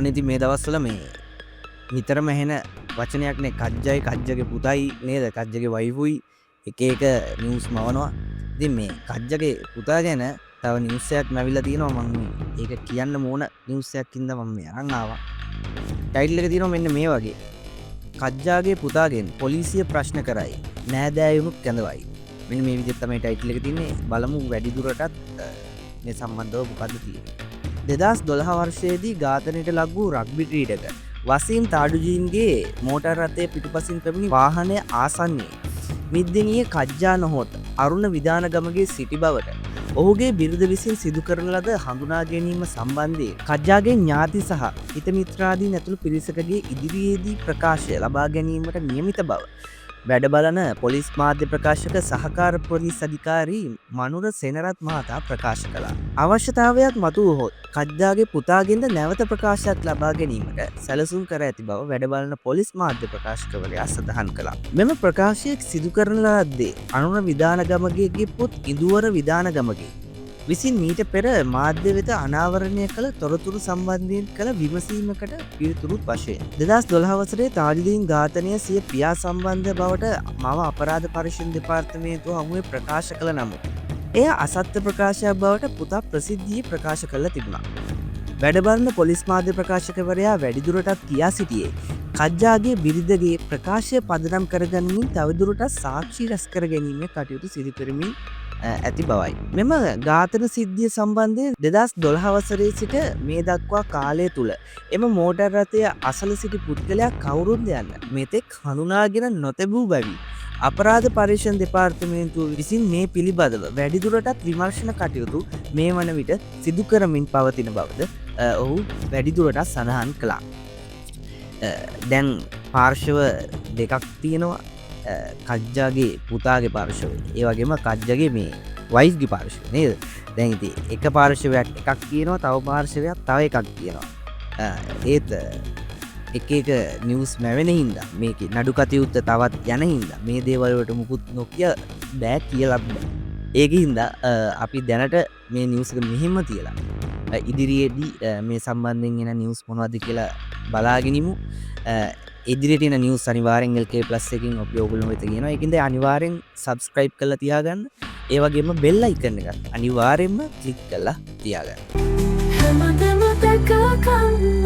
ඉතින් මේ දවස්වල මේ නිතරම ඇහෙන වචනයක් නේ කජ්ජයි කජ්ජගේ පුතයි නේද කජ්ජගේ වයිෆුයි එක එක නිවුස් මවනවා. ඉතින් මේ කජ්ජගේ පුතා ගැන තව නිවුස් එකක් නැවිලා තියෙනවා මම මේක කියන්න ඕන නිවුස් එකක් ඉඳන් මම මේ අරන් ආවා. ටයිටල් එක තියෙනවා මෙන්න මේ වගේ. කජ්ජාගේ පුතාගෙන් පොලිසිය ප්‍රශ්න කරයි. නෑදෑයුණු කැඳවයි. මෙන්න මේ විදිහට තමයි ටයිටල් එක තියෙන්නේ. බලමු වැඩි දුරටත් මේ සම්බන්ධව මොකද්ද තියෙන්නේ. 2012 වර්ෂයේදී ඝාතනයට ලක් වූ රග්බි ක්‍රීඩක වසීම් තාඩුජීන්ගේ මෝටර් රථය පිටුපසින් පැමිණි වාහනය ආසන්නයේ මිද්දෙනියේ කජ්ජා නොහොත් අරුණ විධානගමගේ සිටි බවට ඔහුගේ බිරිඳ විසින් සිදු කරන ලද හඳුනා ගැනීම සම්බන්ධයෙන් කජ්ජාගේ ඥාති සහ හිත මිත්‍රාදීන් ඇතුළු පිරිසකගේ ඉදිරියේදී ප්‍රකාශය ලබා ගැනීමට නියමිත බව වැඩ බලන පොලිස් මාධ්‍ය ප්‍රකාශක සහකාර පොලිස් අධිකාරී මනුර සෙනරත් මහතා ප්‍රකාශ කළා. අවශ්‍යතාවයක් මතු වුවහොත් කජ්ජාගේ පුතාගෙන්ද නැවත ප්‍රකාශයක් ලබා ගැනීමට සැලසුම් කර ඇති බව වැඩ බලන පොලිස් මාධ්‍ය ප්‍රකාශකවරයා සඳහන් කළා. මෙම ප්‍රකාශය සිදු කරන ලද්දේ අනුර විධානගමගේ පුත් ඉදුවර විධානගමගේ විසින් මීට පෙර මාධ්‍ය වෙත අනාවරණය කළ තොරතුරු සම්බන්ධයෙන් කළ විමසීමකට පිළිතුරුත් වශයෙන් 2012 වසරේ තාජුදීන් ඝාතනය සිය පියා සම්බන්ධ බවට මව අපරාධ පරීක්ෂණ දෙපාර්තමේන්තුව හමුවේ ප්‍රකාශ කළ නමුත් එය අසත්‍ය ප්‍රකාශයක් බවට පුතා ප්‍රසිද්ධියේ ප්‍රකාශ කළ තිබුණා. වැඩබලන පොලිස් මාධ්‍ය ප්‍රකාශකවරයා වැඩිදුරටත් කියා සිටියේ කජ්ජාගේ බිරිඳගේ ප්‍රකාශය පදනම් කරගනිමින් තවදුරටත් සාක්ෂි රැස් කර ගැනීමේ කටයුතු සිදු කරමින් ඇති බවයි. මෙම ඝාතන සිද්ධිය සම්බන්ධයෙන් 2012 වසරේ සිට මේ දක්වා කාලය තුල එම මෝටර් රථය අසල සිටි පුද්ගලයා කවුරුන්ද යන්න මෙතෙක් හඳුනාගෙන නොතිබූ බැවින් අපරාධ පරීක්ෂණ දෙපාර්තමේන්තුව විසින් මේ පිළිබඳව වැඩිදුරටත් විමර්ශන කටයුතු මේ වන විට සිදු කරමින් පවතින බවද ඔහු වැඩිදුරටත් සඳහන් කළා. දැන් පාර්ශව දෙකක් තියෙනවා. කජ්ජාගේ පුතාගේ පාර්ශවය ඒ වගේම කජ්ජගේ මේ වයිෆ්ගේ පාර්ශවය නේද? දැන් ඉතින් එක පාර්ශවයක් එකක් කියනවා තව පාර්ශවයක් තව එකක් කියනවා. ඒත් එක එක නිවුස් මැවෙන හින්දා මේකේ නඩු කටයුත්ත තවත් යන හින්දා මේ දේවල් වලට මුකුත් නොකිය බෑ කියලා බෑ. ඒක හින්දා අපි දැනට මේ නිවුස් එක මෙහෙම තියලා ඉදිරියේදී මේ සම්බන්ධයෙන් එන නිවුස් මොනවද කියලා බලාගෙන ඉමු. ඉදිරියට එන නිවුස් අනිවාර්යෙන් LK+ එකකින් අපි ඔයගොල්ලෝ වෙත කියනවා. ඒකින්ද අනිවාර්යෙන් subscribe කරලා තියාගන්න. ඒ වගේම bell icon එකත් අනිවාර්යෙන්ම click කරලා තියාගන්න. හැමදෙම දැක ගන්න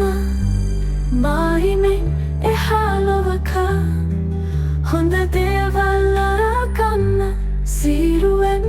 මායිමේ එහාලවක හොඳ දේවල් අරගන්න සිරුවෙන්